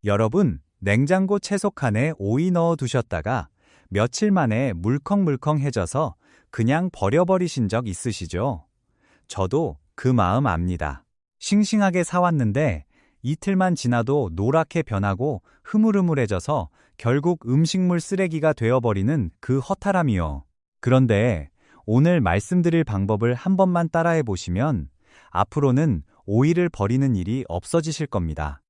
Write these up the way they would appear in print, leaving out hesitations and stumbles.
여러분, 냉장고 채소칸에 오이 넣어 두셨다가 며칠 만에 물컹물컹해져서 그냥 버려버리신 적 있으시죠? 저도 그 마음 압니다. 싱싱하게 사왔는데 이틀만 지나도 노랗게 변하고 흐물흐물해져서 결국 음식물 쓰레기가 되어버리는 그 허탈함이요. 그런데 오늘 말씀드릴 방법을 한 번만 따라해 보시면 앞으로는 오이를 버리는 일이 없어지실 겁니다.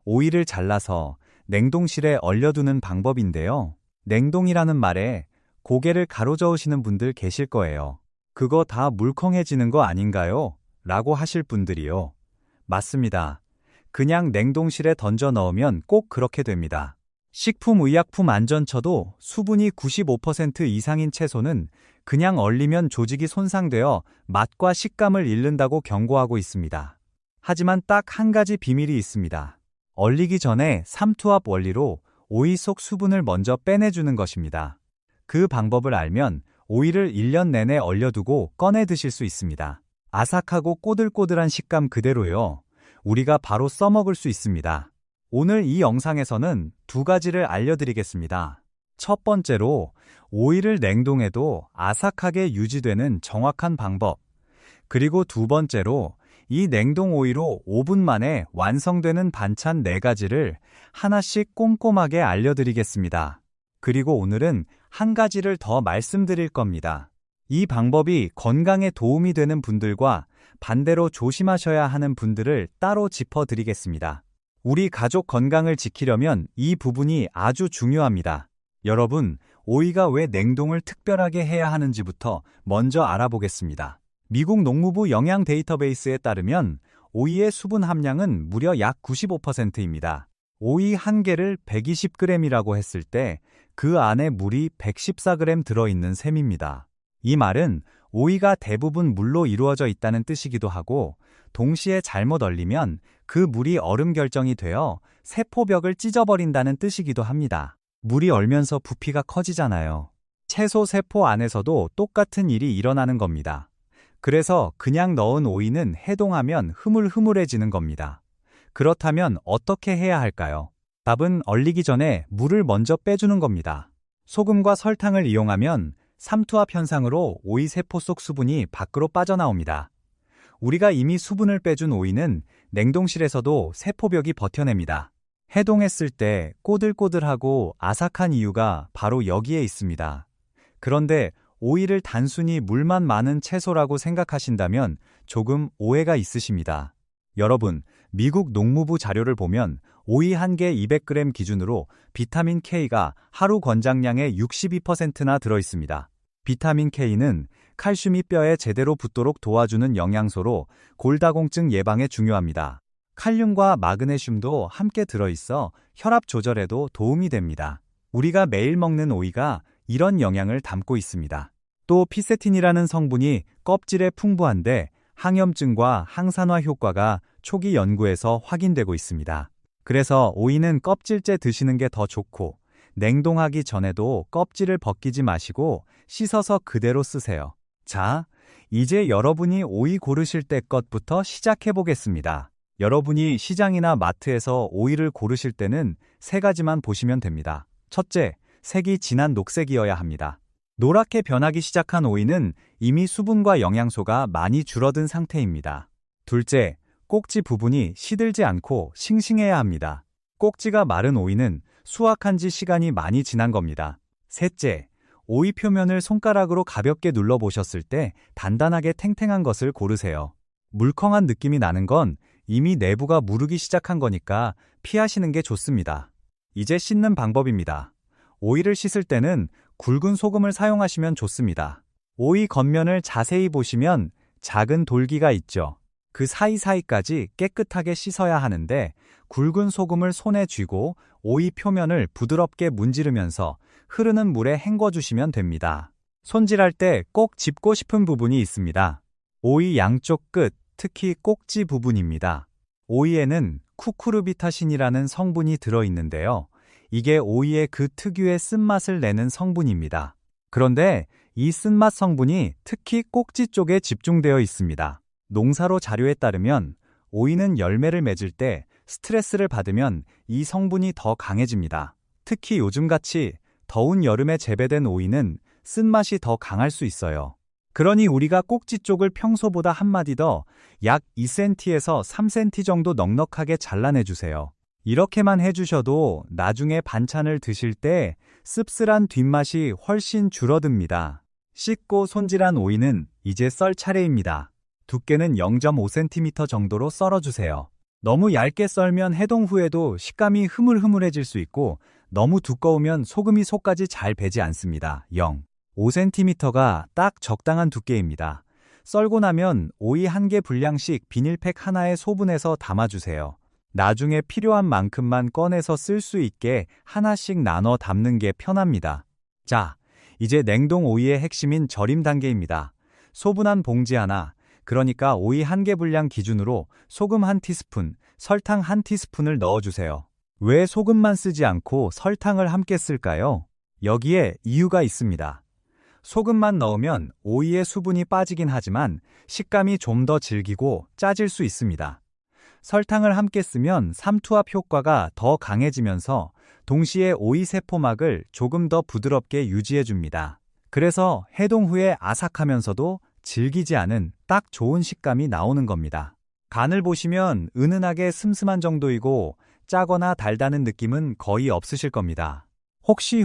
오이를 잘라서 냉동실에 얼려두는 방법인데요. 냉동이라는 말에 고개를 가로저으시는 분들 계실 거예요. 그거 다 물컹해지는 거 아닌가요? 라고 하실 분들이요. 맞습니다. 그냥 냉동실에 던져 넣으면 꼭 그렇게 됩니다. 식품의약품안전처도 수분이 95% 이상인 채소는 그냥 얼리면 조직이 손상되어 맛과 식감을 잃는다고 경고하고 있습니다. 하지만 딱 한 가지 비밀이 있습니다. 얼리기 전에 삼투압 원리로 오이 속 수분을 먼저 빼내주는 것입니다. 그 방법을 알면 오이를 1년 내내 얼려두고 꺼내 드실 수 있습니다. 아삭하고 꼬들꼬들한 식감 그대로요. 우리가 바로 써먹을 수 있습니다. 오늘 이 영상에서는 두 가지를 알려드리겠습니다. 첫 번째로 오이를 냉동해도 아삭하게 유지되는 정확한 방법. 그리고 두 번째로 이 냉동 오이로 5분 만에 완성되는 반찬 4가지를 하나씩 꼼꼼하게 알려드리겠습니다. 그리고 오늘은 한 가지를 더 말씀드릴 겁니다. 이 방법이 건강에 도움이 되는 분들과 반대로 조심하셔야 하는 분들을 따로 짚어드리겠습니다. 우리 가족 건강을 지키려면 이 부분이 아주 중요합니다. 여러분, 오이가 왜 냉동을 특별하게 해야 하는지부터 먼저 알아보겠습니다. 미국 농무부 영양 데이터베이스에 따르면 오이의 수분 함량은 무려 약 95%입니다. 오이 한 개를 120g이라고 했을 때 그 안에 물이 114g 들어있는 셈입니다. 이 말은 오이가 대부분 물로 이루어져 있다는 뜻이기도 하고 동시에 잘못 얼리면 그 물이 얼음 결정이 되어 세포벽을 찢어버린다는 뜻이기도 합니다. 물이 얼면서 부피가 커지잖아요. 채소 세포 안에서도 똑같은 일이 일어나는 겁니다. 그래서 그냥 넣은 오이는 해동하면 흐물흐물해지는 겁니다. 그렇다면 어떻게 해야 할까요? 답은 얼리기 전에 물을 먼저 빼주는 겁니다. 소금과 설탕을 이용하면 삼투압 현상으로 오이 세포 속 수분이 밖으로 빠져나옵니다. 우리가 이미 수분을 빼준 오이는 냉동실에서도 세포벽이 버텨냅니다. 해동했을 때 꼬들꼬들하고 아삭한 이유가 바로 여기에 있습니다. 그런데 오이를 단순히 물만 많은 채소라고 생각하신다면 조금 오해가 있으십니다. 여러분, 미국 농무부 자료를 보면 오이 한 개 200g 기준으로 비타민 K가 하루 권장량의 62%나 들어있습니다. 비타민 K는 칼슘이 뼈에 제대로 붙도록 도와주는 영양소로 골다공증 예방에 중요합니다. 칼륨과 마그네슘도 함께 들어있어 혈압 조절에도 도움이 됩니다. 우리가 매일 먹는 오이가 이런 영양을 담고 있습니다. 또 피세틴이라는 성분이 껍질에 풍부한데 항염증과 항산화 효과가 초기 연구에서 확인되고 있습니다. 그래서 오이는 껍질째 드시는 게 더 좋고 냉동하기 전에도 껍질을 벗기지 마시고 씻어서 그대로 쓰세요. 자, 이제 여러분이 오이 고르실 때 것부터 시작해 보겠습니다. 여러분이 시장이나 마트에서 오이를 고르실 때는 3가지만 보시면 됩니다. 첫째, 색이 진한 녹색이어야 합니다. 노랗게 변하기 시작한 오이는 이미 수분과 영양소가 많이 줄어든 상태입니다. 둘째, 꼭지 부분이 시들지 않고 싱싱해야 합니다. 꼭지가 마른 오이는 수확한 지 시간이 많이 지난 겁니다. 셋째, 오이 표면을 손가락으로 가볍게 눌러보셨을 때 단단하게 탱탱한 것을 고르세요. 물컹한 느낌이 나는 건 이미 내부가 무르기 시작한 거니까 피하시는 게 좋습니다. 이제 씻는 방법입니다. 오이를 씻을 때는 굵은 소금을 사용하시면 좋습니다. 오이 겉면을 자세히 보시면 작은 돌기가 있죠. 그 사이사이까지 깨끗하게 씻어야 하는데 굵은 소금을 손에 쥐고 오이 표면을 부드럽게 문지르면서 흐르는 물에 헹궈주시면 됩니다. 손질할 때 꼭 짚고 싶은 부분이 있습니다. 오이 양쪽 끝, 특히 꼭지 부분입니다. 오이에는 쿠쿠르비타신이라는 성분이 들어있는데요. 이게 오이의 그 특유의 쓴맛을 내는 성분입니다. 그런데 이 쓴맛 성분이 특히 꼭지 쪽에 집중되어 있습니다. 농사로 자료에 따르면 오이는 열매를 맺을 때 스트레스를 받으면 이 성분이 더 강해집니다. 특히 요즘같이 더운 여름에 재배된 오이는 쓴맛이 더 강할 수 있어요. 그러니 우리가 꼭지 쪽을 평소보다 한 마디 더 약 2cm에서 3cm 정도 넉넉하게 잘라내주세요. 이렇게만 해주셔도 나중에 반찬을 드실 때 씁쓸한 뒷맛이 훨씬 줄어듭니다. 씻고 손질한 오이는 이제 썰 차례입니다. 두께는 0.5cm 정도로 썰어주세요. 너무 얇게 썰면 해동 후에도 식감이 흐물흐물해질 수 있고 너무 두꺼우면 소금이 속까지 잘 배지 않습니다. 0.5cm가 딱 적당한 두께입니다. 썰고 나면 오이 1개 분량씩 비닐팩 하나에 소분해서 담아주세요. 나중에 필요한 만큼만 꺼내서 쓸 수 있게 하나씩 나눠 담는 게 편합니다. 자, 이제 냉동 오이의 핵심인 절임 단계입니다. 소분한 봉지 하나, 그러니까 오이 1개 분량 기준으로 소금 1티스푼, 설탕 1티스푼을 넣어주세요. 왜 소금만 쓰지 않고 설탕을 함께 쓸까요? 여기에 이유가 있습니다. 소금만 넣으면 오이의 수분이 빠지긴 하지만 식감이 좀 더 질기고 짜질 수 있습니다. 설탕을 함께 쓰면 삼투압 효과가 더 강해지면서 동시에 오이 세포막을 조금 더 부드럽게 유지해줍니다. 그래서 해동 후에 아삭하면서도 질기지 않은 딱 좋은 식감이 나오는 겁니다. 간을 보시면 은은하게 슴슴한 정도이고 짜거나 달다는 느낌은 거의 없으실 겁니다. 혹시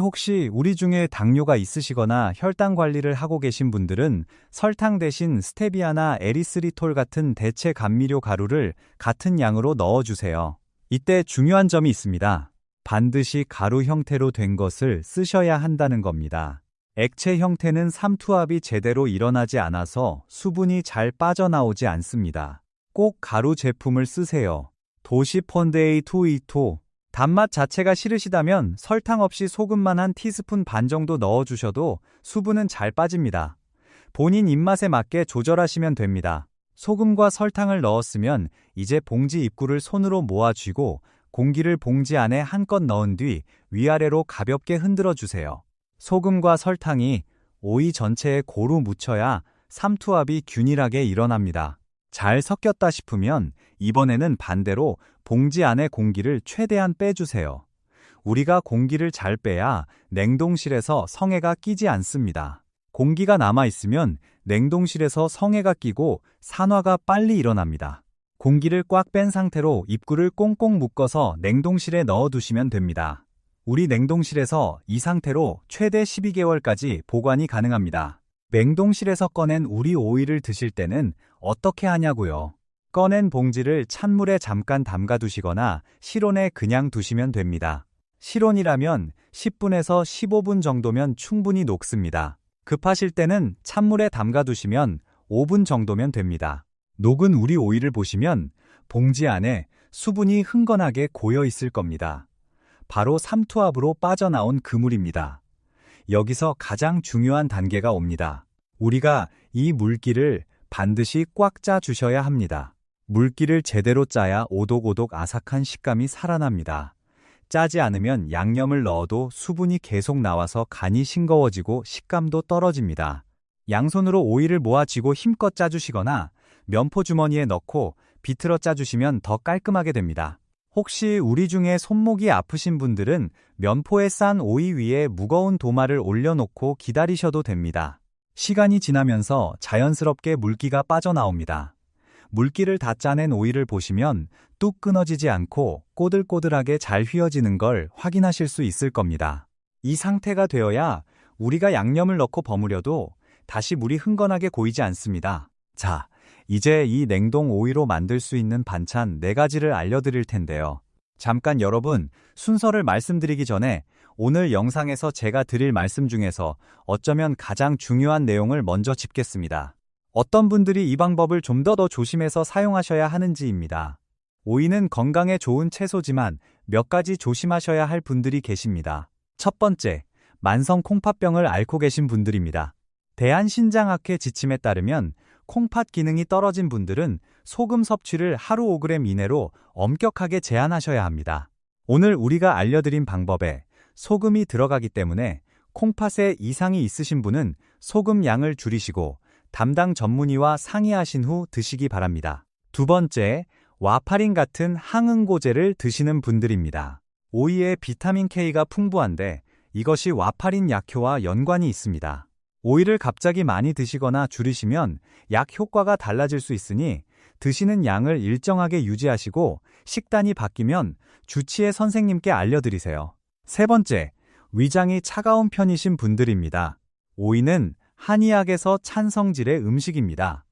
우리 중에 당뇨가 있으시거나 혈당 관리를 하고 계신 분들은 설탕 대신 스테비아나 에리스리톨 같은 대체 감미료 가루를 같은 양으로 넣어주세요. 이때 중요한 점이 있습니다. 반드시 가루 형태로 된 것을 쓰셔야 한다는 겁니다. 액체 형태는 삼투압이 제대로 일어나지 않아서 수분이 잘 빠져나오지 않습니다. 꼭 가루 제품을 쓰세요. 도시펀데이222 단맛 자체가 싫으시다면 설탕 없이 소금만 1티스푼 반 정도 넣어주셔도 수분은 잘 빠집니다. 본인 입맛에 맞게 조절하시면 됩니다. 소금과 설탕을 넣었으면 이제 봉지 입구를 손으로 모아쥐고 공기를 봉지 안에 한껏 넣은 뒤 위아래로 가볍게 흔들어 주세요. 소금과 설탕이 오이 전체에 고루 묻혀야 삼투압이 균일하게 일어납니다. 잘 섞였다 싶으면 이번에는 반대로 봉지 안에 공기를 최대한 빼주세요. 우리가 공기를 잘 빼야 냉동실에서 성에가 끼지 않습니다. 공기가 남아있으면 냉동실에서 성에가 끼고 산화가 빨리 일어납니다. 공기를 꽉 뺀 상태로 입구를 꽁꽁 묶어서 냉동실에 넣어두시면 됩니다. 우리 냉동실에서 이 상태로 최대 12개월까지 보관이 가능합니다. 냉동실에서 꺼낸 우리 오이를 드실 때는 어떻게 하냐고요? 꺼낸 봉지를 찬물에 잠깐 담가두시거나 실온에 그냥 두시면 됩니다. 실온이라면 10분에서 15분 정도면 충분히 녹습니다. 급하실 때는 찬물에 담가두시면 5분 정도면 됩니다. 녹은 우리 오이를 보시면 봉지 안에 수분이 흥건하게 고여 있을 겁니다. 바로 삼투압으로 빠져나온 그물입니다. 여기서 가장 중요한 단계가 옵니다. 우리가 이 물기를 반드시 꽉 짜 주셔야 합니다. 물기를 제대로 짜야 오독오독 아삭한 식감이 살아납니다. 짜지 않으면 양념을 넣어도 수분이 계속 나와서 간이 싱거워지고 식감도 떨어집니다. 양손으로 오이를 모아 쥐고 힘껏 짜주시거나 면포 주머니에 넣고 비틀어 짜주시면 더 깔끔하게 됩니다. 혹시 우리 중에 손목이 아프신 분들은 면포에 싼 오이 위에 무거운 도마를 올려놓고 기다리셔도 됩니다. 시간이 지나면서 자연스럽게 물기가 빠져나옵니다. 물기를 다 짜낸 오이를 보시면 뚝 끊어지지 않고 꼬들꼬들하게 잘 휘어지는 걸 확인하실 수 있을 겁니다. 이 상태가 되어야 우리가 양념을 넣고 버무려도 다시 물이 흥건하게 고이지 않습니다. 자, 이제 이 냉동 오이로 만들 수 있는 반찬 4가지를 알려드릴 텐데요. 잠깐 여러분, 순서를 말씀드리기 전에 오늘 영상에서 제가 드릴 말씀 중에서 어쩌면 가장 중요한 내용을 먼저 짚겠습니다. 어떤 분들이 이 방법을 좀 더 조심해서 사용하셔야 하는지입니다. 오이는 건강에 좋은 채소지만 몇 가지 조심하셔야 할 분들이 계십니다. 첫 번째, 만성 콩팥병을 앓고 계신 분들입니다. 대한신장학회 지침에 따르면 콩팥 기능이 떨어진 분들은 소금 섭취를 하루 5g 이내로 엄격하게 제한하셔야 합니다. 오늘 우리가 알려드린 방법에 소금이 들어가기 때문에 콩팥에 이상이 있으신 분은 소금 양을 줄이시고 담당 전문의와 상의하신 후 드시기 바랍니다. 두 번째, 와파린 같은 항응고제를 드시는 분들입니다. 오이에 비타민 K가 풍부한데 이것이 와파린 약효와 연관이 있습니다. 오이를 갑자기 많이 드시거나 줄이시면 약 효과가 달라질 수 있으니 드시는 양을 일정하게 유지하시고 식단이 바뀌면 주치의 선생님께 알려드리세요. 세 번째, 위장이 차가운 편이신 분들입니다. 오이는 한의학에서 찬성질의 음식입니다.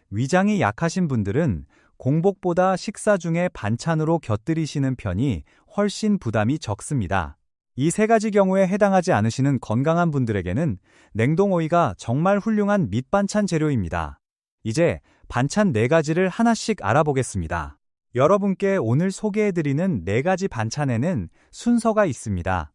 위장이 약하신 분들은 공복보다 식사 중에 반찬으로 곁들이시는 편이 훨씬 부담이 적습니다. 이 세 가지 경우에 해당하지 않으시는 건강한 분들에게는 냉동오이가 정말 훌륭한 밑반찬 재료입니다. 이제 반찬 4가지를 하나씩 알아보겠습니다. 여러분께 오늘 소개해드리는 4가지 반찬에는 순서가 있습니다.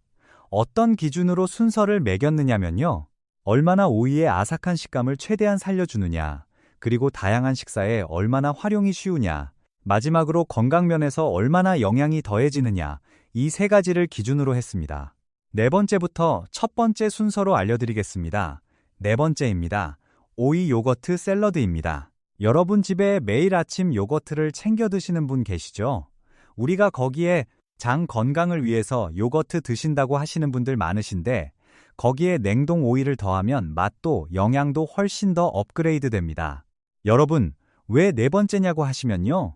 어떤 기준으로 순서를 매겼느냐면요. 얼마나 오이의 아삭한 식감을 최대한 살려주느냐, 그리고 다양한 식사에 얼마나 활용이 쉬우냐, 마지막으로 건강면에서 얼마나 영양이 더해지느냐, 이 3가지를 기준으로 했습니다. 4번째부터 첫 번째 순서로 알려드리겠습니다. 4번째입니다. 오이 요거트 샐러드입니다. 여러분 집에 매일 아침 요거트를 챙겨 드시는 분 계시죠? 우리가 거기에 장 건강을 위해서 요거트 드신다고 하시는 분들 많으신데 거기에 냉동 오이를 더하면 맛도 영양도 훨씬 더 업그레이드 됩니다. 여러분, 왜 4번째냐고 하시면요.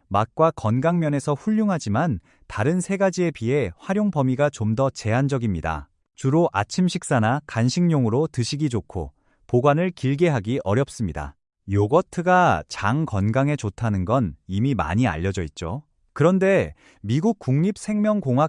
맛과 건강 면에서 훌륭하지만 다른 3가지에 비해 활용 범위가 좀 더 제한적입니다. 주로 아침 식사나 간식용으로 드시기 좋고 보관을 길게 하기 어렵습니다. 요거트가 장 건강에 좋다는 건 이미 많이 알려져 있죠. 그런데 미국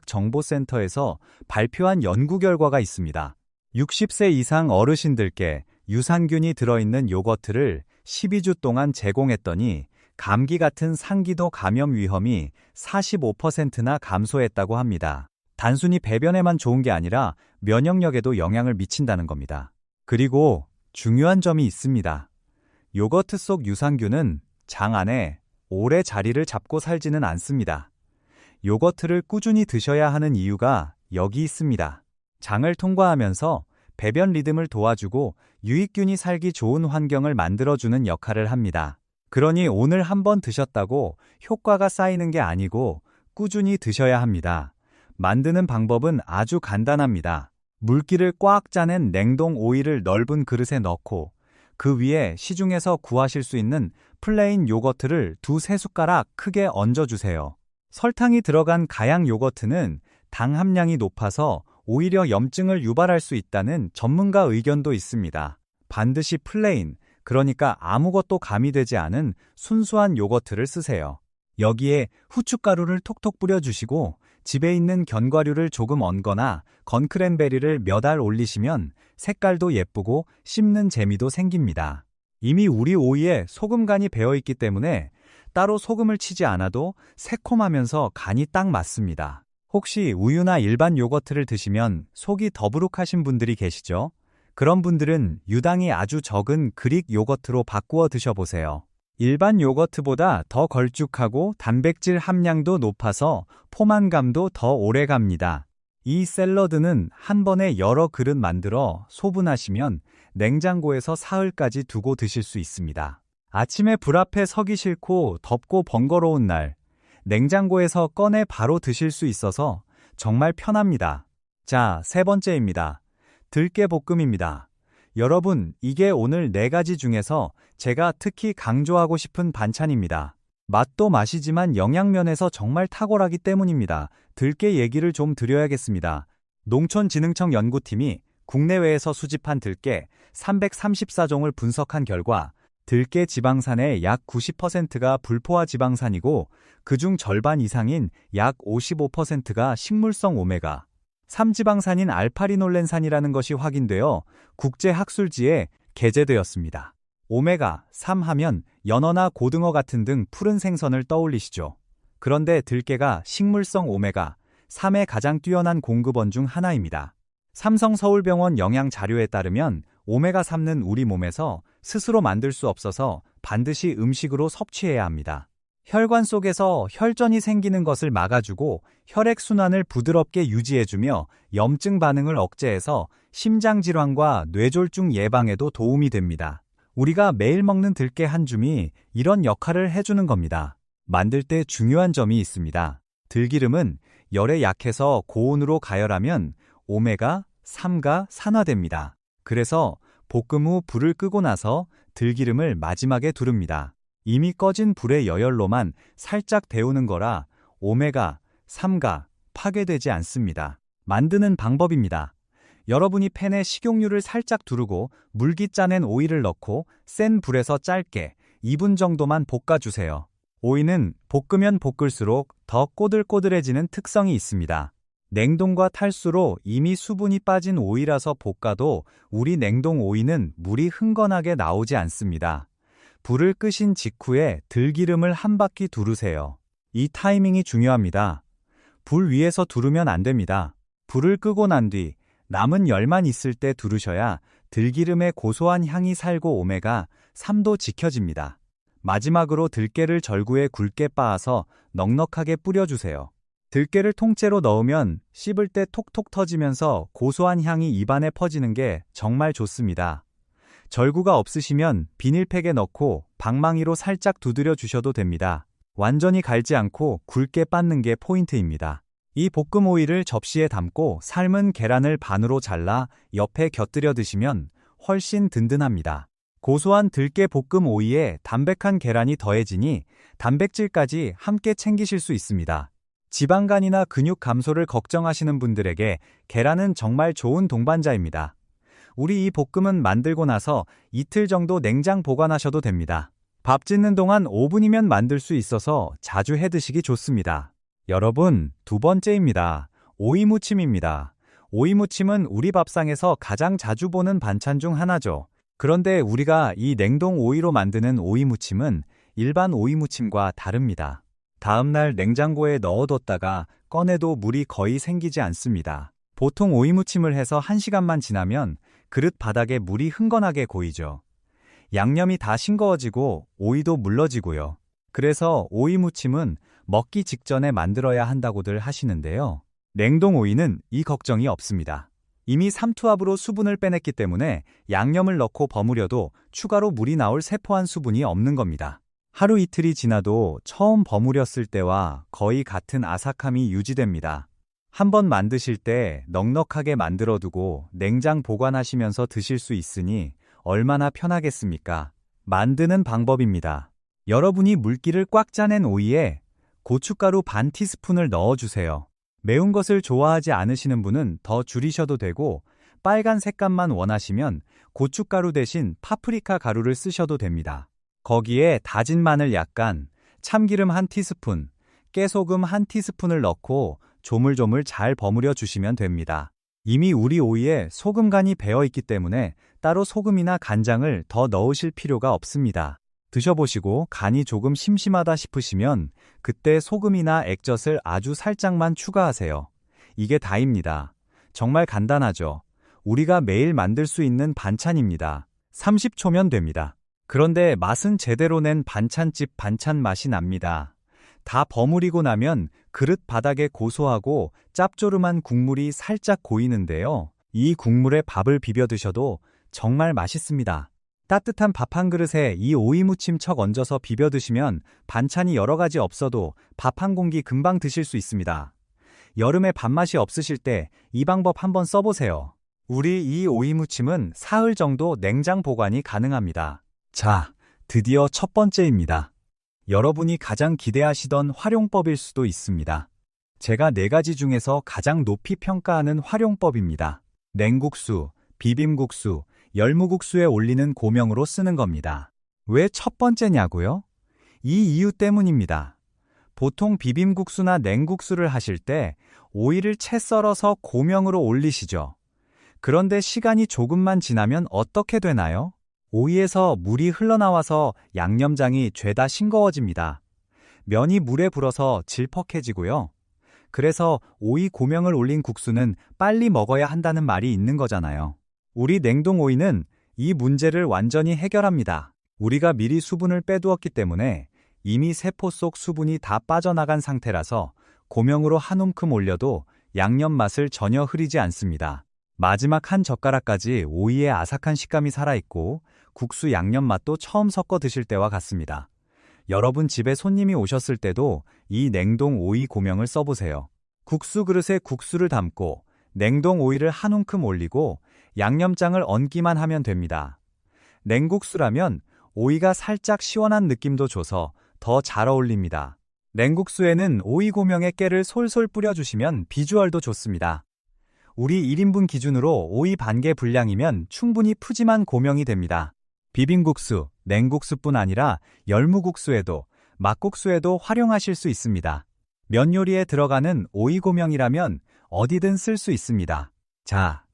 국립생명공학정보센터에서 발표한 연구 결과가 있습니다. 60세 이상 어르신들께 유산균이 들어있는 요거트를 12주 동안 제공했더니 감기 같은 상기도 감염 위험이 45%나 감소했다고 합니다. 단순히 배변에만 좋은 게 아니라 면역력에도 영향을 미친다는 겁니다. 그리고 중요한 점이 있습니다. 요거트 속 유산균은 장 안에 오래 자리를 잡고 살지는 않습니다. 요거트를 꾸준히 드셔야 하는 이유가 여기 있습니다. 장을 통과하면서 배변 리듬을 도와주고 유익균이 살기 좋은 환경을 만들어주는 역할을 합니다. 그러니 오늘 한번 드셨다고 효과가 쌓이는 게 아니고 꾸준히 드셔야 합니다. 만드는 방법은 아주 간단합니다. 물기를 꽉 짜낸 냉동 오이를 넓은 그릇에 넣고 그 위에 시중에서 구하실 수 있는 플레인 요거트를 2-3숟가락 크게 얹어주세요. 설탕이 들어간 가양 요거트는 당 함량이 높아서 오히려 염증을 유발할 수 있다는 전문가 의견도 있습니다. 반드시 플레인, 그러니까 아무것도 가미되지 않은 순수한 요거트를 쓰세요. 여기에 후춧가루를 톡톡 뿌려주시고 집에 있는 견과류를 조금 얹거나 건크랜베리를 몇 알 올리시면 색깔도 예쁘고 씹는 재미도 생깁니다. 이미 우리 오이에 소금 간이 배어있기 때문에 따로 소금을 치지 않아도 새콤하면서 간이 딱 맞습니다. 혹시 우유나 일반 요거트를 드시면 속이 더부룩하신 분들이 계시죠? 그런 분들은 유당이 아주 적은 그릭 요거트로 바꾸어 드셔보세요. 일반 요거트보다 더 걸쭉하고 단백질 함량도 높아서 포만감도 더 오래 갑니다. 이 샐러드는 한 번에 여러 그릇 만들어 소분하시면 냉장고에서 사흘까지 두고 드실 수 있습니다. 아침에 불 앞에 서기 싫고 덥고 번거로운 날, 냉장고에서 꺼내 바로 드실 수 있어서 정말 편합니다. 자, 3번째입니다. 들깨볶음입니다. 여러분, 이게 오늘 4가지 중에서 제가 특히 강조하고 싶은 반찬입니다. 맛도 맛이지만 영양면에서 정말 탁월하기 때문입니다. 들깨 얘기를 좀 드려야겠습니다. 농촌진흥청 연구팀이 국내외에서 수집한 들깨 334종을 분석한 결과 들깨 지방산의 약 90%가 불포화 지방산이고 그중 절반 이상인 약 55%가 식물성 오메가 3지방산인 알파리놀렌산이라는 것이 확인되어 국제학술지에 게재되었습니다. 오메가3 하면 연어나 고등어 같은 등 푸른 생선을 떠올리시죠. 그런데 들깨가 식물성 오메가3의 가장 뛰어난 공급원 중 하나입니다. 삼성서울병원 영양자료에 따르면 오메가3는 우리 몸에서 스스로 만들 수 없어서 반드시 음식으로 섭취해야 합니다. 혈관 속에서 혈전이 생기는 것을 막아주고 혈액순환을 부드럽게 유지해주며 염증 반응을 억제해서 심장질환과 뇌졸중 예방에도 도움이 됩니다. 우리가 매일 먹는 들깨 한 줌이 이런 역할을 해주는 겁니다. 만들 때 중요한 점이 있습니다. 들기름은 열에 약해서 고온으로 가열하면 오메가3가 산화됩니다. 그래서 볶음 후 불을 끄고 나서 들기름을 마지막에 두릅니다. 이미 꺼진 불의 여열로만 살짝 데우는 거라 오메가3가 파괴되지 않습니다. 만드는 방법입니다. 여러분이 팬에 식용유를 살짝 두르고 물기 짜낸 오이를 넣고 센 불에서 짧게 2분 정도만 볶아주세요. 오이는 볶으면 볶을수록 더 꼬들꼬들해지는 특성이 있습니다. 냉동과 탈수로 이미 수분이 빠진 오이라서 볶아도 우리 냉동 오이는 물이 흥건하게 나오지 않습니다. 불을 끄신 직후에 들기름을 한 바퀴 두르세요. 이 타이밍이 중요합니다. 불 위에서 두르면 안 됩니다. 불을 끄고 난 뒤 남은 열만 있을 때 두르셔야 들기름의 고소한 향이 살고 오메가3도 지켜집니다. 마지막으로 들깨를 절구에 굵게 빻아서 넉넉하게 뿌려주세요. 들깨를 통째로 넣으면 씹을 때 톡톡 터지면서 고소한 향이 입안에 퍼지는 게 정말 좋습니다. 절구가 없으시면 비닐팩에 넣고 방망이로 살짝 두드려 주셔도 됩니다. 완전히 갈지 않고 굵게 빻는 게 포인트입니다. 이 볶음 오이를 접시에 담고 삶은 계란을 반으로 잘라 옆에 곁들여 드시면 훨씬 든든합니다. 고소한 들깨 볶음 오이에 담백한 계란이 더해지니 단백질까지 함께 챙기실 수 있습니다. 지방간이나 근육 감소를 걱정하시는 분들에게 계란은 정말 좋은 동반자입니다. 우리 이 볶음은 만들고 나서 이틀 정도 냉장 보관하셔도 됩니다. 밥 짓는 동안 5분이면 만들 수 있어서 자주 해 드시기 좋습니다. 여러분, 두 번째입니다. 오이무침입니다. 오이무침은 우리 밥상에서 가장 자주 보는 반찬 중 하나죠. 그런데 우리가 이 냉동 오이로 만드는 오이무침은 일반 오이무침과 다릅니다. 다음날 냉장고에 넣어뒀다가 꺼내도 물이 거의 생기지 않습니다. 보통 오이무침을 해서 1시간만 지나면 그릇 바닥에 물이 흥건하게 고이죠. 양념이 다 싱거워지고 오이도 물러지고요. 그래서 오이무침은 먹기 직전에 만들어야 한다고들 하시는데요. 냉동 오이는 이 걱정이 없습니다. 이미 삼투압으로 수분을 빼냈기 때문에 양념을 넣고 버무려도 추가로 물이 나올 세포한 수분이 없는 겁니다. 하루 이틀이 지나도 처음 버무렸을 때와 거의 같은 아삭함이 유지됩니다. 한번 만드실 때 넉넉하게 만들어두고 냉장 보관하시면서 드실 수 있으니 얼마나 편하겠습니까? 만드는 방법입니다. 여러분이 물기를 꽉 짜낸 오이에 고춧가루 반 티스푼을 넣어주세요. 매운 것을 좋아하지 않으시는 분은 더 줄이셔도 되고 빨간 색감만 원하시면 고춧가루 대신 파프리카 가루를 쓰셔도 됩니다. 거기에 다진 마늘 약간, 참기름 한 티스푼, 깨소금 한 티스푼을 넣고 조물조물 잘 버무려 주시면 됩니다. 이미 우리 오이에 소금 간이 배어 있기 때문에 따로 소금이나 간장을 더 넣으실 필요가 없습니다. 드셔보시고 간이 조금 심심하다 싶으시면 그때 소금이나 액젓을 아주 살짝만 추가하세요. 이게 다입니다. 정말 간단하죠. 우리가 매일 만들 수 있는 반찬입니다. 30초면 됩니다. 그런데 맛은 제대로 낸 반찬집 반찬 맛이 납니다. 다 버무리고 나면 그릇 바닥에 고소하고 짭조름한 국물이 살짝 고이는데요. 이 국물에 밥을 비벼 드셔도 정말 맛있습니다. 따뜻한 밥 한 그릇에 이 오이무침 척 얹어서 비벼 드시면 반찬이 여러 가지 없어도 밥 한 공기 금방 드실 수 있습니다. 여름에 밥맛이 없으실 때 이 방법 한번 써보세요. 우리 이 오이무침은 사흘 정도 냉장 보관이 가능합니다. 자, 드디어 첫 번째입니다. 여러분이 가장 기대하시던 활용법일 수도 있습니다. 제가 4가지 중에서 가장 높이 평가하는 활용법입니다. 냉국수, 비빔국수, 열무국수에 올리는 고명으로 쓰는 겁니다. 왜 첫 번째냐고요? 이 이유 때문입니다. 보통 비빔국수나 냉국수를 하실 때 오이를 채 썰어서 고명으로 올리시죠. 그런데 시간이 조금만 지나면 어떻게 되나요? 오이에서 물이 흘러나와서 양념장이 죄다 싱거워집니다. 면이 물에 불어서 질퍽해지고요. 그래서 오이 고명을 올린 국수는 빨리 먹어야 한다는 말이 있는 거잖아요. 우리 냉동 오이는 이 문제를 완전히 해결합니다. 우리가 미리 수분을 빼두었기 때문에 이미 세포 속 수분이 다 빠져나간 상태라서 고명으로 한 움큼 올려도 양념 맛을 전혀 흐리지 않습니다. 마지막 한 젓가락까지 오이의 아삭한 식감이 살아있고 국수 양념 맛도 처음 섞어 드실 때와 같습니다. 여러분 집에 손님이 오셨을 때도 이 냉동 오이 고명을 써보세요. 국수 그릇에 국수를 담고 냉동 오이를 한 움큼 올리고 양념장을 얹기만 하면 됩니다. 냉국수라면 오이가 살짝 시원한 느낌도 줘서 더 잘 어울립니다. 냉국수에는 오이 고명에 깨를 솔솔 뿌려주시면 비주얼도 좋습니다. 우리 1인분 기준으로 오이 반 개 분량이면 충분히 푸짐한 고명이 됩니다. 비빔국수, 냉국수뿐 아니라 열무국수에도 막국수에도 활용하실 수 있습니다. 면 요리에 들어가는 오이 고명이라면 어디든 쓸 수 있습니다. 자,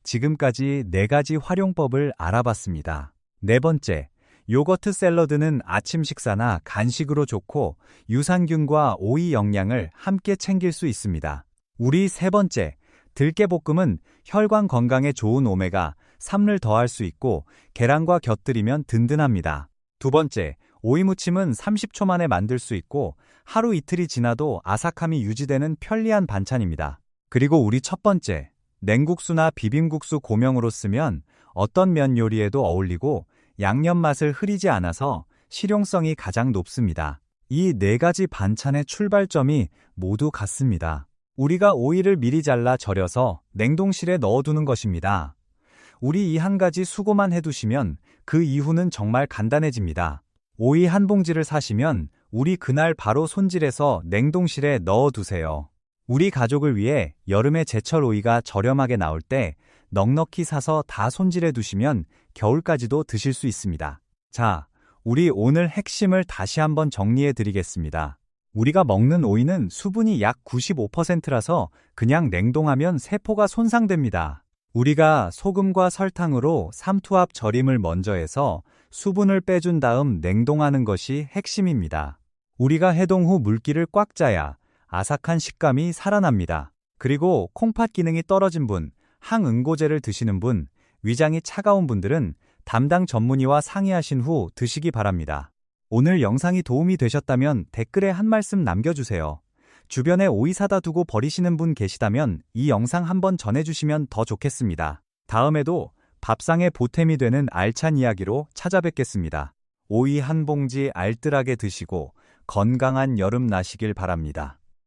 지금까지 4가지 활용법을 알아봤습니다. 네 번째, 요거트 샐러드는 아침 식사나 간식으로 좋고 유산균과 오이 영양을 함께 챙길 수 있습니다. 우리 세 번째, 들깨볶음은 혈관 건강에 좋은 오메가 3를 더할 수 있고 계란과 곁들이면 든든합니다. 두 번째, 오이무침은 30초 만에 만들 수 있고 하루 이틀이 지나도 아삭함이 유지되는 편리한 반찬입니다. 그리고 우리 첫 번째, 냉국수나 비빔국수 고명으로 쓰면 어떤 면 요리에도 어울리고 양념 맛을 흐리지 않아서 실용성이 가장 높습니다. 이 4가지 반찬의 출발점이 모두 같습니다. 우리가 오이를 미리 잘라 절여서 냉동실에 넣어두는 것입니다. 우리 이 한 가지 수고만 해두시면 그 이후는 정말 간단해집니다. 오이 한 봉지를 사시면 우리 그날 바로 손질해서 냉동실에 넣어두세요. 우리 가족을 위해 여름에 제철 오이가 저렴하게 나올 때 넉넉히 사서 다 손질해 두시면 겨울까지도 드실 수 있습니다. 자, 우리 오늘 핵심을 다시 한번 정리해 드리겠습니다. 우리가 먹는 오이는 수분이 약 95%라서 그냥 냉동하면 세포가 손상됩니다. 우리가 소금과 설탕으로 삼투압 절임을 먼저 해서 수분을 빼준 다음 냉동하는 것이 핵심입니다. 우리가 해동 후 물기를 꽉 짜야 아삭한 식감이 살아납니다. 그리고 콩팥 기능이 떨어진 분, 항응고제를 드시는 분, 위장이 차가운 분들은 담당 전문의와 상의하신 후 드시기 바랍니다. 오늘 영상이 도움이 되셨다면 댓글에 한 말씀 남겨주세요. 주변에 오이 사다 두고 버리시는 분 계시다면 이 영상 한번 전해주시면 더 좋겠습니다. 다음에도 밥상에 보탬이 되는 알찬 이야기로 찾아뵙겠습니다. 오이 한 봉지 알뜰하게 드시고 건강한 여름 나시길 바랍니다.